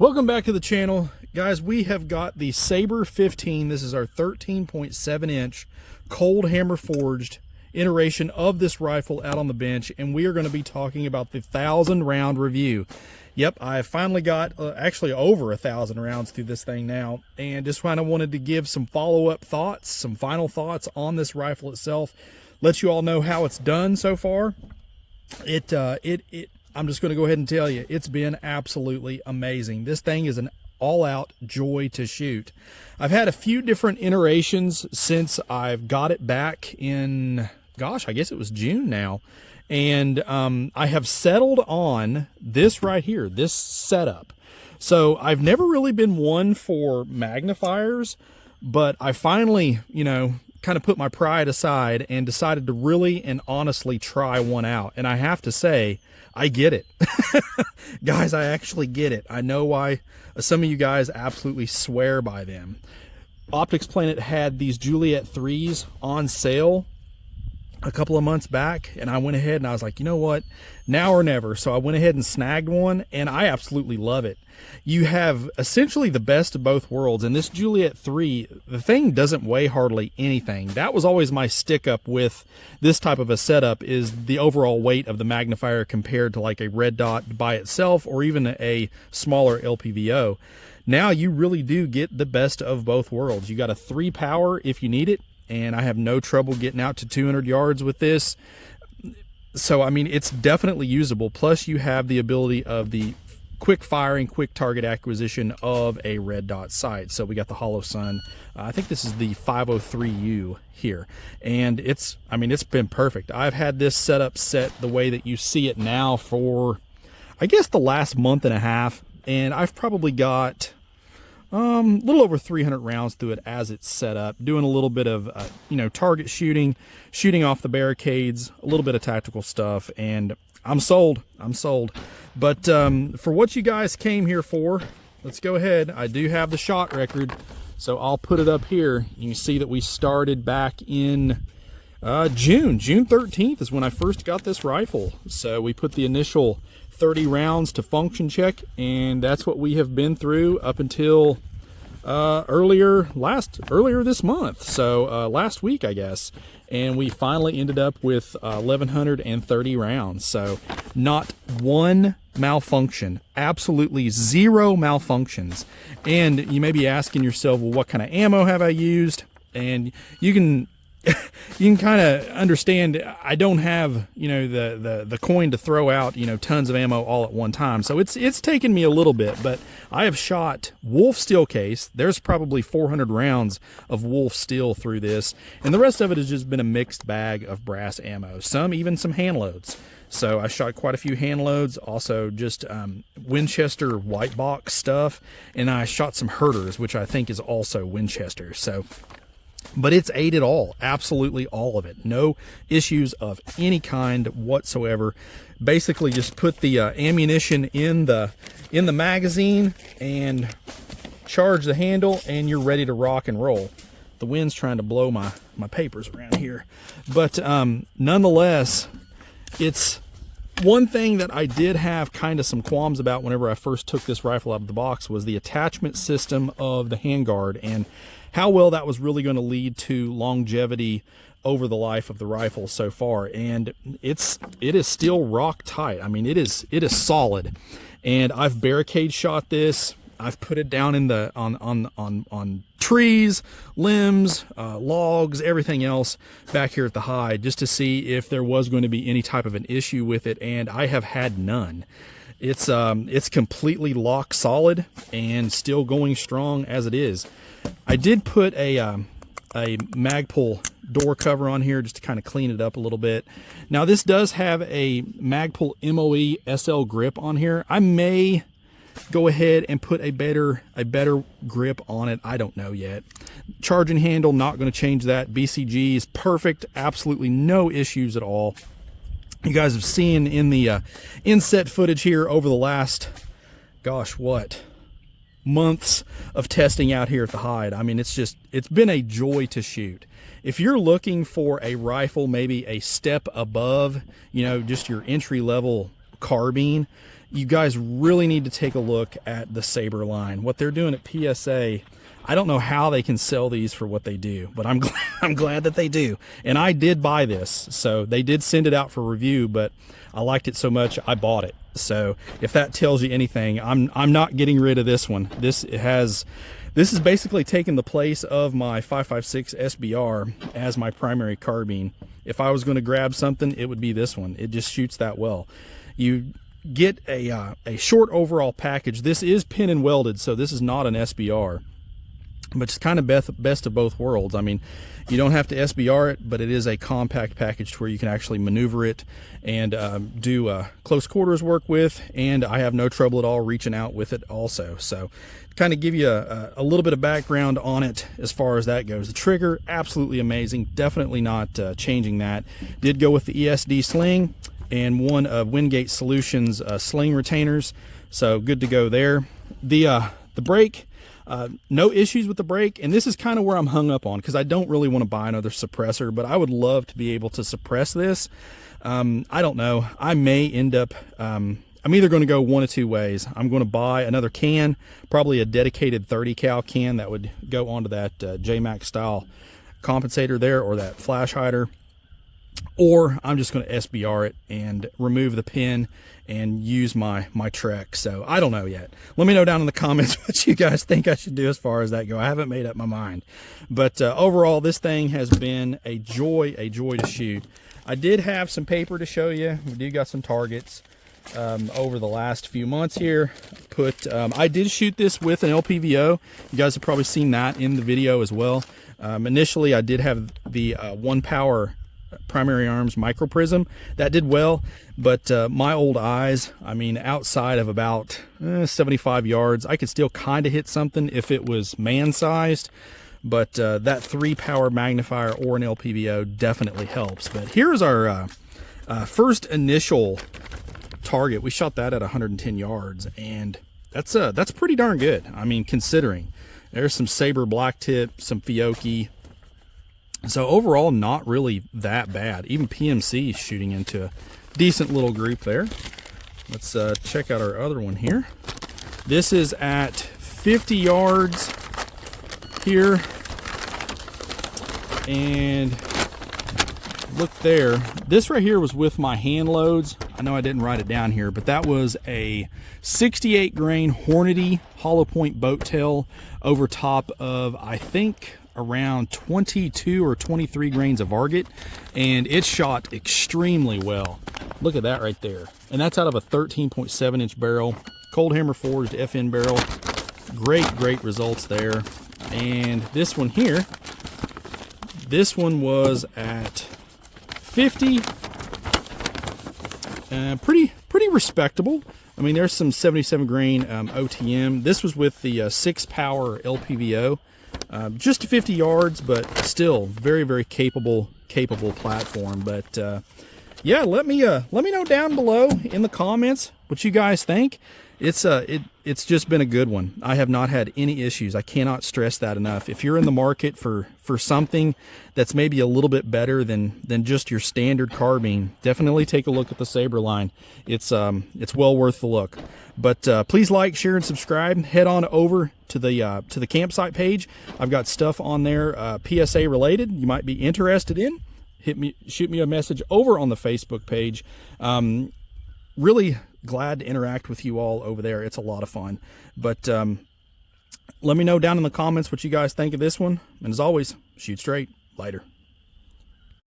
Welcome back to the channel. Guys, we have got the Sabre15. This is our 13.7 inch cold hammer forged iteration of this rifle out on the bench, and we are going to be talking about the 1,000 round review. Yep, I finally got actually over 1,000 rounds through this thing now, and just kind of wanted to give some follow-up thoughts, some final thoughts on this rifle itself, let you all know how it's done so far. I'm just going to go ahead and tell you, it's been absolutely amazing. This thing is an all-out joy to shoot. I've had a few different iterations since I've got it back in, gosh, I guess it was June now. And I have settled on this right here, this setup. So I've never really been one for magnifiers, but I finally, kind of put my pride aside and decided to really and honestly try one out. And I have to say, I get it. Guys, I actually get it. I know why some of you guys absolutely swear by them. Optics Planet had these Juliet 3s on sale a couple of months back, and I went ahead and I was like, you know what, now or never. So I went ahead and snagged one, and I absolutely love it. You have essentially the best of both worlds. And this Juliet 3, the thing doesn't weigh hardly anything. That was always my stick up with this type of a setup, is the overall weight of the magnifier compared to like a red dot by itself, or even a smaller LPVO. Now you really do get the best of both worlds. You got a 3 power if you need it, and I have no trouble getting out to 200 yards with this. So, I mean, it's definitely usable. Plus, you have the ability of the quick firing, quick target acquisition of a red dot sight. So we got the Hollow Sun. I think this is the 503U here. And it's been perfect. I've had this setup set the way that you see it now for, I guess, the last month and a half. And I've probably got a little over 300 rounds through it as it's set up, doing a little bit of, target shooting off the barricades, a little bit of tactical stuff, and I'm sold. But for what you guys came here for, let's go ahead. I do have the shot record, so I'll put it up here. You can see that we started back in June 13th is when I first got this rifle. So we put the initial 30 rounds to function check, and that's what we have been through up until earlier this month. So last week, I guess. And we finally ended up with 1,130 rounds. So not one malfunction, absolutely zero malfunctions. And you may be asking yourself, well, what kind of ammo have I used? And you can kind of understand, I don't have, the coin to throw out, tons of ammo all at one time. So it's taken me a little bit, but I have shot Wolf steel case. There's probably 400 rounds of Wolf steel through this, and the rest of it has just been a mixed bag of brass ammo, even some hand loads. So I shot quite a few hand loads, also just Winchester white box stuff, and I shot some Herders, which I think is also Winchester. So, but it's ate it all, absolutely all of it. No issues of any kind whatsoever. Basically just put the ammunition in the magazine and charge the handle, and you're ready to rock and roll. The wind's trying to blow my papers around here. But nonetheless, it's one thing that I did have kind of some qualms about whenever I first took this rifle out of the box was the attachment system of the handguard, and how well that was really going to lead to longevity over the life of the rifle so far. And it is still rock tight. I mean, it is solid. And I've barricade shot this. I've put it down in the on trees, limbs, logs, everything else back here at the hide, just to see if there was going to be any type of an issue with it, and I have had none. It's completely lock solid and still going strong as it is. I did put a Magpul door cover on here just to kind of clean it up a little bit. Now this does have a Magpul MOE SL grip on here. I may go ahead and put a better grip on it. I don't know yet. Charging handle, not going to change that. BCG is perfect, absolutely no issues at all. You guys have seen in the inset footage here over the last, gosh, what, months of testing out here at the hide. I mean, it's been a joy to shoot. If you're looking for a rifle maybe a step above, just your entry level carbine, you guys really need to take a look at the Sabre line. What they're doing at PSA, I don't know how they can sell these for what they do, but I'm glad that they do. And I did buy this, so they did send it out for review, but I liked it so much I bought it. So if that tells you anything, I'm not getting rid of this one. This is basically taking the place of my 5.56 SBR as my primary carbine. If I was going to grab something, it would be this one. It just shoots that well. You get a short overall package. This is pin and welded, so this is not an SBR, but it's kind of best of both worlds. I mean, you don't have to SBR it, but it is a compact package to where you can actually maneuver it and do close quarters work with, and I have no trouble at all reaching out with it also. So kind of give you a little bit of background on it as far as that goes. The trigger, absolutely amazing. Definitely not changing that. Did go with the ESD sling and one of Wingate Solutions sling retainers, so good to go there. The brake, no issues with the brake, and this is kind of where I'm hung up on, because I don't really want to buy another suppressor, but I would love to be able to suppress this. I don't know, I may end up I'm either going to go one of two ways. I'm going to buy another can, probably a dedicated 30 cal can that would go onto that J-Max style compensator there, or that flash hider, or I'm just going to SBR it and remove the pin and use my Trek. So I don't know yet. Let me know down in the comments what you guys think I should do as far as that go. I haven't made up my mind, but overall this thing has been a joy to shoot. I did have some paper to show you. We do got some targets over the last few months here. I did shoot this with an LPVO. You guys have probably seen that in the video as well. Initially I did have the One Power primary arms micro prism that did well, but my old eyes, I mean, outside of about 75 yards, I could still kind of hit something if it was man-sized, but that 3-power magnifier or an LPVO definitely helps. But here's our first initial target. We shot that at 110 yards, and that's pretty darn good. I mean, considering there's some Sabre black tip, some Fiocchi. So overall, not really that bad. Even PMC is shooting into a decent little group there. Let's check out our other one here. This is at 50 yards here. And look there. This right here was with my hand loads. I know I didn't write it down here, but that was a 68 grain Hornady hollow point boat tail over top of, I think, around 22 or 23 grains of Varget, and it shot extremely well. Look at that right there. And that's out of a 13.7 inch barrel, cold hammer forged FN barrel. Great results there. And this one here, this one was at 50. Pretty respectable. I mean, there's some 77 grain OTM. This was with the 6-power LPVO. Just 50 yards, but still very capable platform. But yeah, let me know down below in the comments what you guys think. It's just been a good one. I have not had any issues. I cannot stress that enough. If you're in the market for something that's maybe a little bit better than just your standard carbine, definitely take a look at the Sabre line. It's well worth the look. But please like, share, and subscribe. Head on over to the campsite page. I've got stuff on there PSA related you might be interested in. Shoot me a message over on the Facebook page. Really glad to interact with you all over there. It's a lot of fun. But let me know down in the comments what you guys think of this one. And as always, shoot straight. Later.